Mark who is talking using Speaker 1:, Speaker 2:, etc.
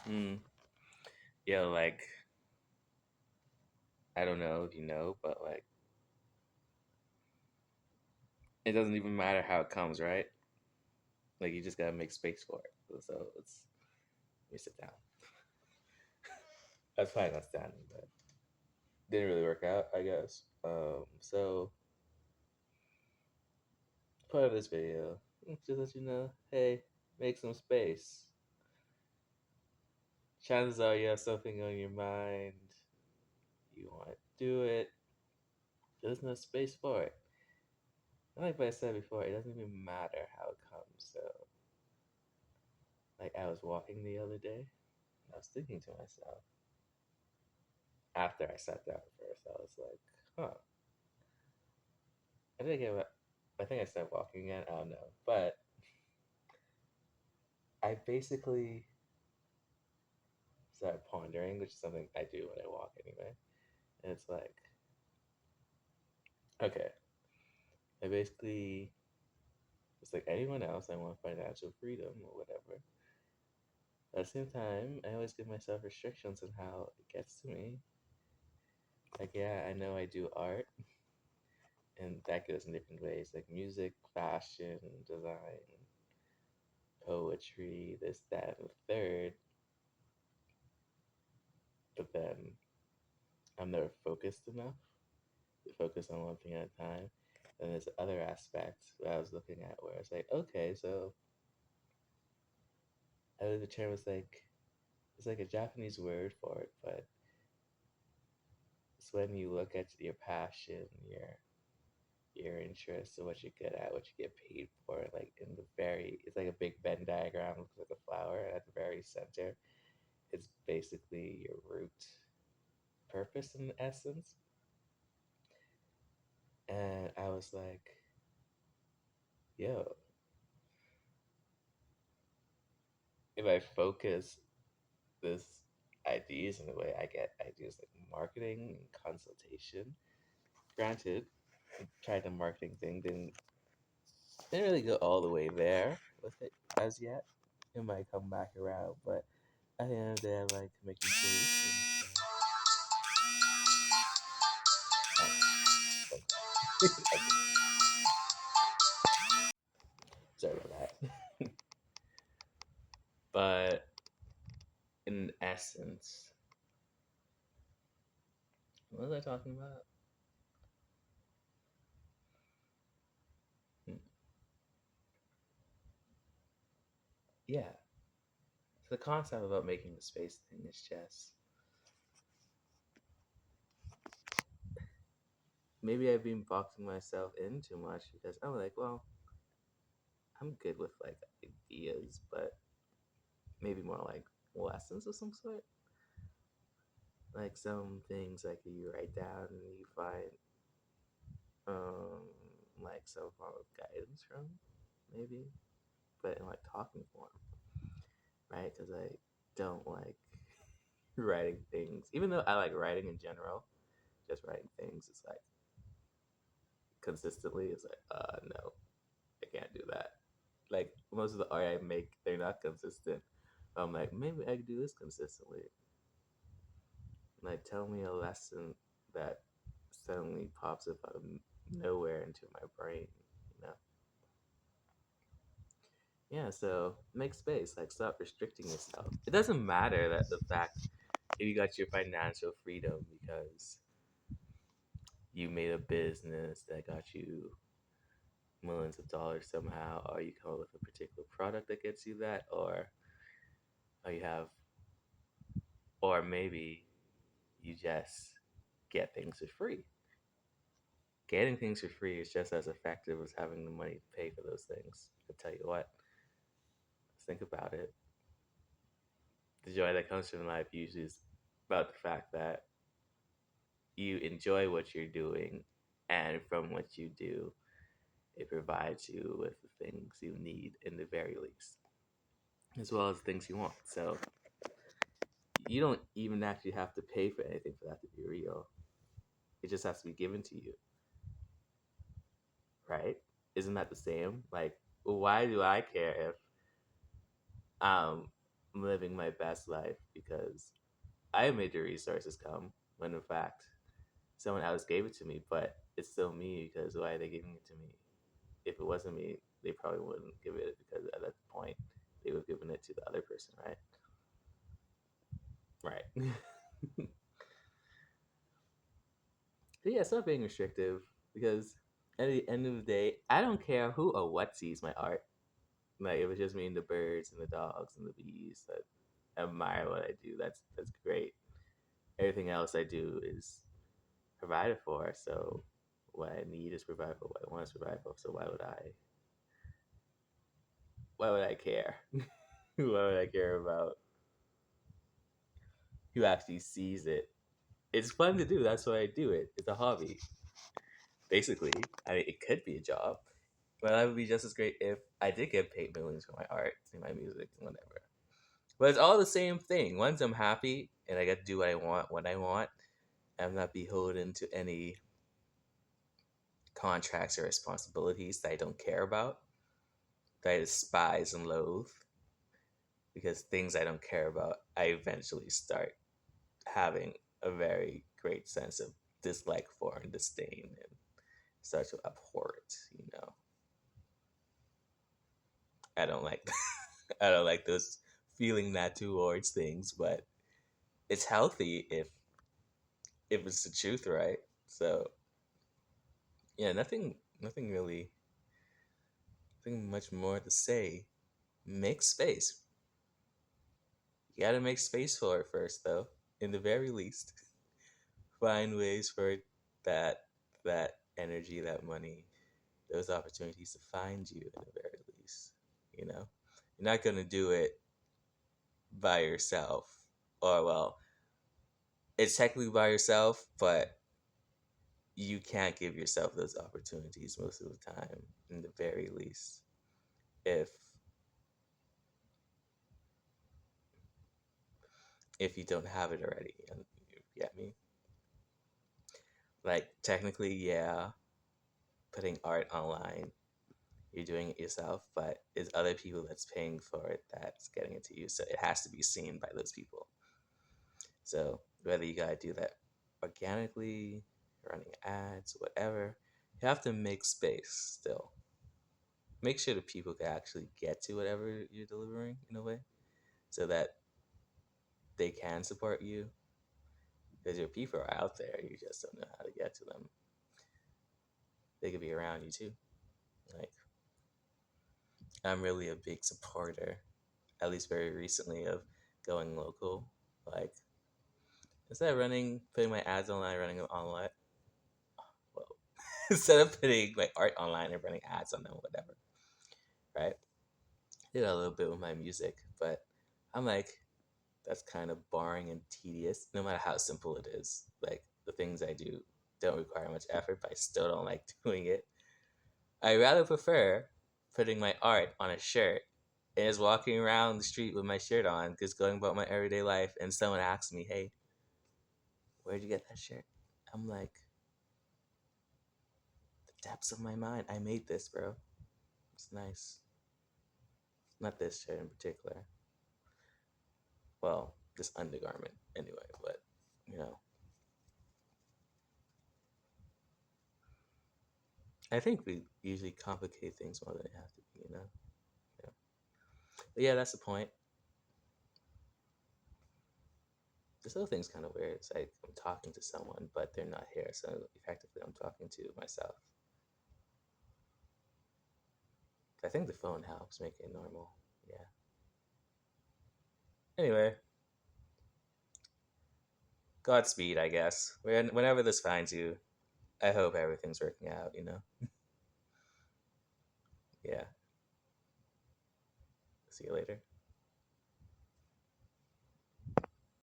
Speaker 1: Mm. Yeah, like I don't know if you know, but like it doesn't even matter how it comes, right? Like you just gotta make space for it. So it's let me sit down. That's fine, not standing, but didn't really work out, I guess. So part of this video, just let you know, hey, make some space. Chances are you have something on your mind, you want to do it, there's no space for it. And like I said before, it doesn't even matter how it comes. So, like, I was walking the other day, and I was thinking to myself, after I sat down first, I was like, huh, I think I think I started walking again, I don't know. But I basically started pondering, which is something I do when I walk anyway. And it's like, okay, I basically, it's like anyone else, I want financial freedom or whatever. At the same time, I always give myself restrictions on how it gets to me. Like, yeah, I know I do art, and that goes in different ways, like music, fashion, design, poetry, this, that, and the third. But then I'm never focused enough to focus on one thing at a time. And there's other aspects that I was looking at where it's like, okay, so I believe the term was like, it's like a Japanese word for it, but it's when you look at your passion, your interests, and what you're good at, what you get paid for. Like in the very, it's like a big Venn diagram, looks like a flower, and at the very center, it's basically your root purpose in essence. And I was like, yo, if I focus this ideas in the way I get ideas like marketing and consultation. Granted, I tried the marketing thing, didn't really go all the way there with it as yet. It might come back around, but at the end of the day, I like making solutions. So, sorry about that. But in essence, what was I talking about? Hmm. Yeah, so the concept about making the space thing is just maybe I've been boxing myself in too much because I'm like, well, I'm good with like ideas, but maybe more like lessons of some sort. Like some things like you write down and you find um like some form of guidance from, maybe, but in like talking form, right? Because I don't like writing things, even though I like writing in general. Just writing things, it's like consistently, it's like no, I can't do that. Like most of the art I make, they're not consistent. I'm like, maybe I could do this consistently. Like, tell me a lesson that suddenly pops up out of nowhere into my brain, you know? Yeah, so make space. Like, stop restricting yourself. It doesn't matter that the fact if you got your financial freedom because you made a business that got you millions of dollars somehow, or you come up with a particular product that gets you that, or you have, or maybe you just get things for free. Getting things for free is just as effective as having the money to pay for those things. I tell you what, let's think about it. The joy that comes from life usually is about the fact that you enjoy what you're doing, and from what you do, it provides you with the things you need in the very least, as well as things you want. So you don't even actually have to pay for anything for that to be real. It just has to be given to you, right? Isn't that the same? Like, why do I care if um living my best life because I made the resources come when in fact someone else gave it to me, but it's still me because why are they giving it to me? If it wasn't me, they probably wouldn't give it because at that point they would have given it to the other person, right? Right. But yeah, stop being restrictive because at the end of the day, I don't care who or what sees my art. Like if it's just me and the birds and the dogs and the bees that admire what I do, that's great. Everything else I do is provided for. So what I need is provided for. What I want is provided for. So why would I care? Why would I care about who actually sees it? It's fun to do. That's why I do it. It's a hobby. Basically, I mean, it could be a job, but that would be just as great if I did get paid millions for my art and my music and whatever. But it's all the same thing. Once I'm happy and I get to do what I want when I want, I'm not beholden to any contracts or responsibilities that I don't care about, that I despise and loathe, because things I don't care about, I eventually start having a very great sense of dislike for and disdain and start to abhor it, you know. I don't like I don't like those feeling that towards things, but it's healthy if it's the truth, right? So yeah, nothing really nothing much more to say. Make space. You gotta make space for it first though. In the very least. Find ways for that that energy, that money, those opportunities to find you in the very least. You know? You're not gonna do it by yourself. Or well, it's technically by yourself, but you can't give yourself those opportunities most of the time, in the very least. If if you don't have it already, and you get me? Like technically, yeah, putting art online, you're doing it yourself, but it's other people that's paying for it that's getting it to you. So it has to be seen by those people. So whether you gotta do that organically, running ads, whatever, you have to make space still. Make sure the people can actually get to whatever you're delivering in a way, so that they can support you. Because your people are out there, you just don't know how to get to them. They could be around you too. Like I'm really a big supporter, at least very recently, of going local. Like instead of putting my ads online, running them online, well, instead of putting my art online and running ads on them, whatever, right? Did a little bit with my music, but I'm like, that's kind of boring and tedious, no matter how simple it is. Like the things I do don't require much effort, but I still don't like doing it. I rather prefer putting my art on a shirt and just walking around the street with my shirt on, just going about my everyday life, and someone asks me, "Hey, where'd you get that shirt?" I'm like, the depths of my mind. I made this, bro. It's nice. Not this shirt in particular. Well, this undergarment anyway, but you know. I think we usually complicate things more than they have to be, you know? Yeah. But yeah, that's the point. This other thing's kind of weird. It's like I'm talking to someone, but they're not here, so effectively I'm talking to myself. I think the phone helps make it normal. Yeah. Anyway, Godspeed, I guess. Whenever this finds you, I hope everything's working out, you know? Yeah. See you later.